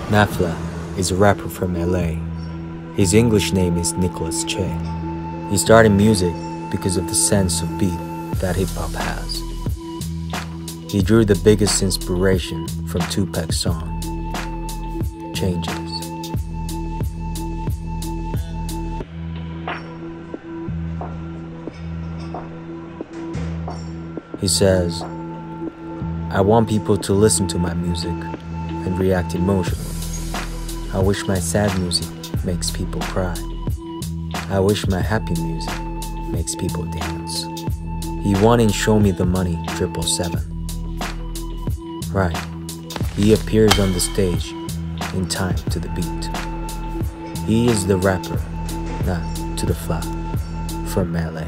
Nafla is a rapper from LA. His English name is Nicholas Che. He started music because of the sense of beat that hip-hop has. He drew the biggest inspiration from Tupac's song, Changes. He says, I want people to listen to my music and react emotionally. I wish my sad music makes people cry. I wish my happy music makes people dance. He won in Show Me the Money 777. Right, he appears on the stage in time to the beat. He is the rapper, not To The Fla, from LA.